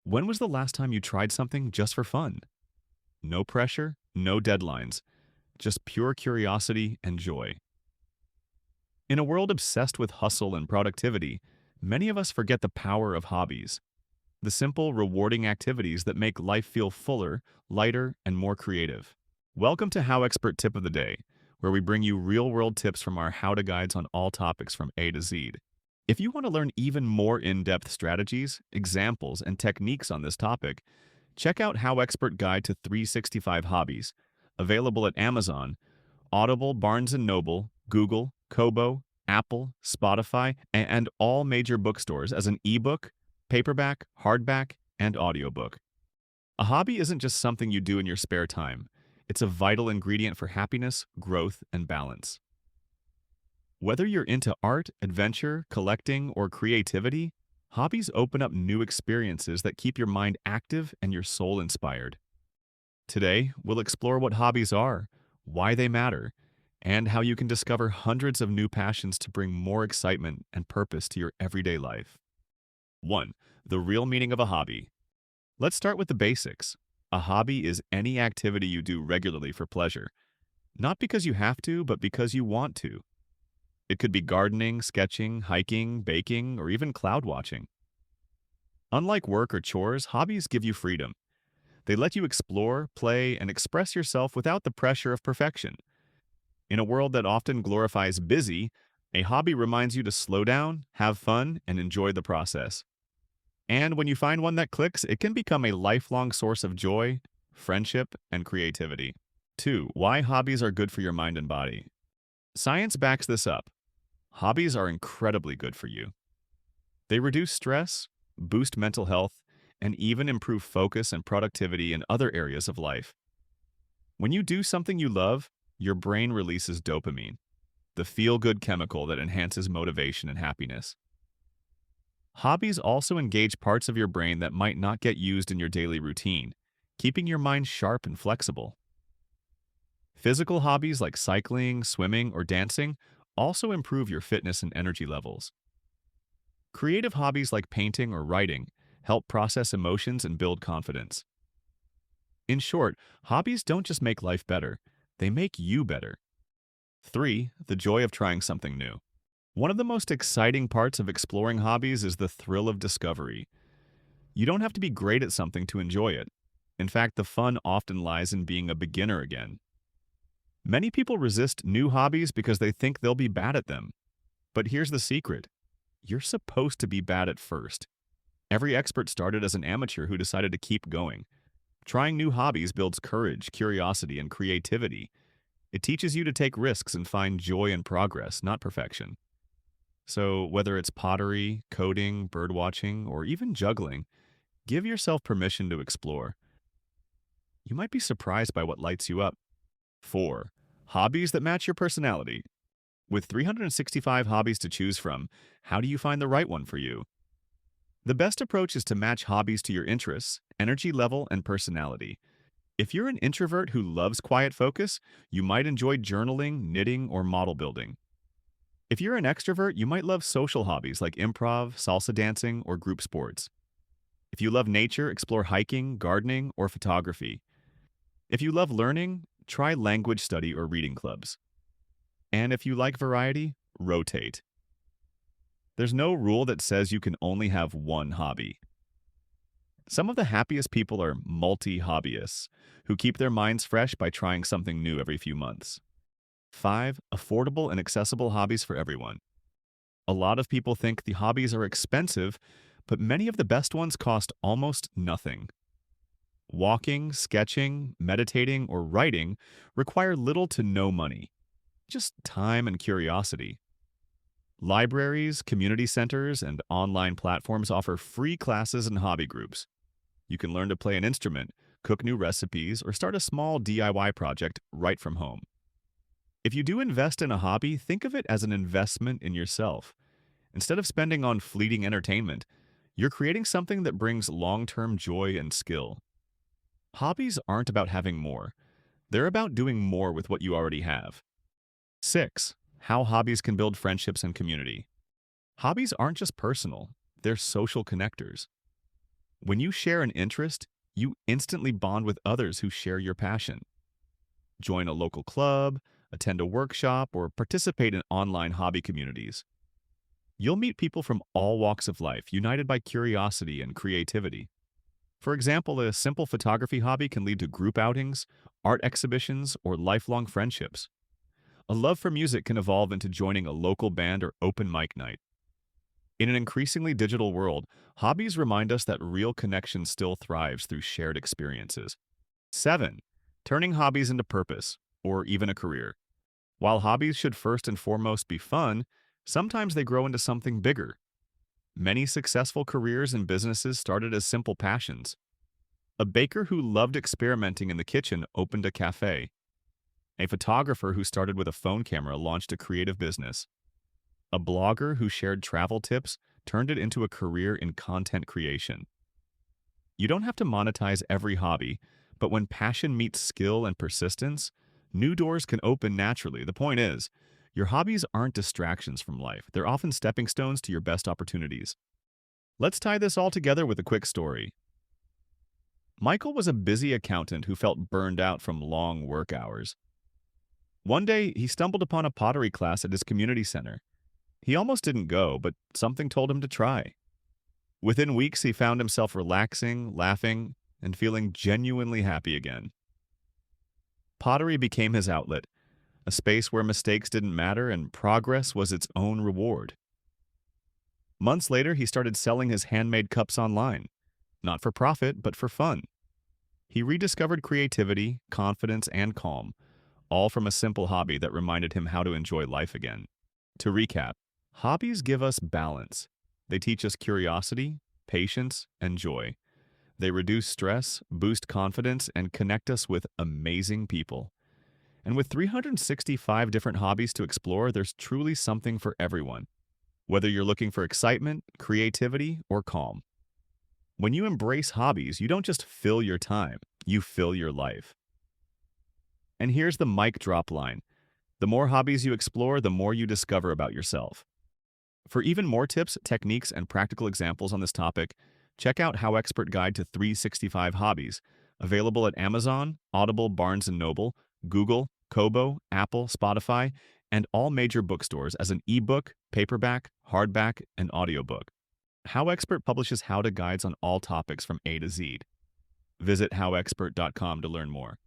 When was the last time you tried something just for fun? No pressure, no deadlines, just pure curiosity and joy. In a world obsessed with hustle and productivity, many of us forget the power of hobbies, the simple, rewarding activities that make life feel fuller, lighter, and more creative. Welcome to HowExpert Tip of the Day, where we bring you real-world tips from our how-to guides on all topics from A to Z. If you want to learn even more in-depth strategies, examples, and techniques on this topic, check out HowExpert Guide to 365 Hobbies, available at Amazon, Audible, Barnes& Noble, Google, Kobo, Apple, Spotify, and all major bookstores as an ebook, paperback, hardback, and audiobook. A hobby isn't just something you do in your spare time. It's a vital ingredient for happiness, growth, and balance. Whether you're into art, adventure, collecting, or creativity, hobbies open up new experiences that keep your mind active and your soul inspired. Today, we'll explore what hobbies are, why they matter, and how you can discover hundreds of new passions to bring more excitement and purpose to your everyday life. 1. The real meaning of a hobby. Let's start with the basics. A hobby is any activity you do regularly for pleasure, not because you have to, but because you want to. It could be gardening, sketching, hiking, baking, or even cloud watching. Unlike work or chores, hobbies give you freedom. They let you explore, play, and express yourself without the pressure of perfection. In a world that often glorifies busy, a hobby reminds you to slow down, have fun, and enjoy the process. And when you find one that clicks, it can become a lifelong source of joy, friendship, and creativity. 2. Why hobbies are good for your mind and body. Science backs this up. Hobbies are incredibly good for you. They reduce stress, boost mental health, and even improve focus and productivity in other areas of life. When you do something you love, your brain releases dopamine, the feel-good chemical that enhances motivation and happiness. Hobbies also engage parts of your brain that might not get used in your daily routine, keeping your mind sharp and flexible. Physical hobbies like cycling, swimming, or dancing also improve your fitness and energy levels. Creative hobbies like painting or writing help process emotions and build confidence. In short, hobbies don't just make life better, they make you better. 3. The joy of trying something new. One of the most exciting parts of exploring hobbies is the thrill of discovery. You don't have to be great at something to enjoy it. In fact, the fun often lies in being a beginner again. Many people resist new hobbies because they think they'll be bad at them. But here's the secret. You're supposed to be bad at first. Every expert started as an amateur who decided to keep going. Trying new hobbies builds courage, curiosity, and creativity. It teaches you to take risks and find joy in progress, not perfection. So whether it's pottery, coding, birdwatching, or even juggling, give yourself permission to explore. You might be surprised by what lights you up. 4. Hobbies that match your personality. With 365 hobbies to choose from, how do you find the right one for you? The best approach is to match hobbies to your interests, energy level, and personality. If you're an introvert who loves quiet focus, you might enjoy journaling, knitting, or model building. If you're an extrovert, you might love social hobbies like improv, salsa dancing, or group sports. If you love nature, explore hiking, gardening, or photography. If you love learning, try language study or reading clubs. And if you like variety, rotate. There's no rule that says you can only have one hobby. Some of the happiest people are multi-hobbyists, who keep their minds fresh by trying something new every few months. 5. Affordable and accessible hobbies for everyone. A lot of people think the hobbies are expensive, but many of the best ones cost almost nothing. Walking, sketching, meditating, or writing require little to no money, just time and curiosity. Libraries, community centers, and online platforms offer free classes and hobby groups. You can learn to play an instrument, cook new recipes, or start a small DIY project right from home. If you do invest in a hobby, think of it as an investment in yourself. Instead of spending on fleeting entertainment, you're creating something that brings long-term joy and skill. Hobbies aren't about having more. They're about doing more with what you already have. 6. How hobbies can build friendships and community. Hobbies aren't just personal, they're social connectors. When you share an interest, you instantly bond with others who share your passion. Join a local club, attend a workshop, or participate in online hobby communities. You'll meet people from all walks of life, united by curiosity and creativity. For example, a simple photography hobby can lead to group outings, art exhibitions, or lifelong friendships. A love for music can evolve into joining a local band or open mic night. In an increasingly digital world, hobbies remind us that real connection still thrives through shared experiences. 7. Turning hobbies into purpose, or even a career. While hobbies should first and foremost be fun, sometimes they grow into something bigger. Many successful careers and businesses started as simple passions. A baker who loved experimenting in the kitchen opened a cafe. A photographer who started with a phone camera launched a creative business. A blogger who shared travel tips turned it into a career in content creation. You don't have to monetize every hobby, but when passion meets skill and persistence, new doors can open naturally. The point is, your hobbies aren't distractions from life. They're often stepping stones to your best opportunities. Let's tie this all together with a quick story. Michael was a busy accountant who felt burned out from long work hours. One day, he stumbled upon a pottery class at his community center. He almost didn't go, but something told him to try. Within weeks, he found himself relaxing, laughing, and feeling genuinely happy again. Pottery became his outlet, a space where mistakes didn't matter and progress was its own reward. Months later, he started selling his handmade cups online, not for profit, but for fun. He rediscovered creativity, confidence, and calm, all from a simple hobby that reminded him how to enjoy life again. To recap, hobbies give us balance. They teach us curiosity, patience, and joy. They reduce stress, boost confidence, and connect us with amazing people. And with 365 different hobbies to explore, there's truly something for everyone, whether you're looking for excitement, creativity, or calm. When you embrace hobbies, you don't just fill your time, you fill your life. And here's the mic drop line. The more hobbies you explore, the more you discover about yourself. For even more tips, techniques, and practical examples on this topic, check out HowExpert Guide to 365 Hobbies, available at Amazon, Audible, Barnes & Noble, Google, Kobo, Apple, Spotify, and all major bookstores as an ebook, paperback, hardback, and audiobook. HowExpert publishes how-to guides on all topics from A to Z. Visit howexpert.com to learn more.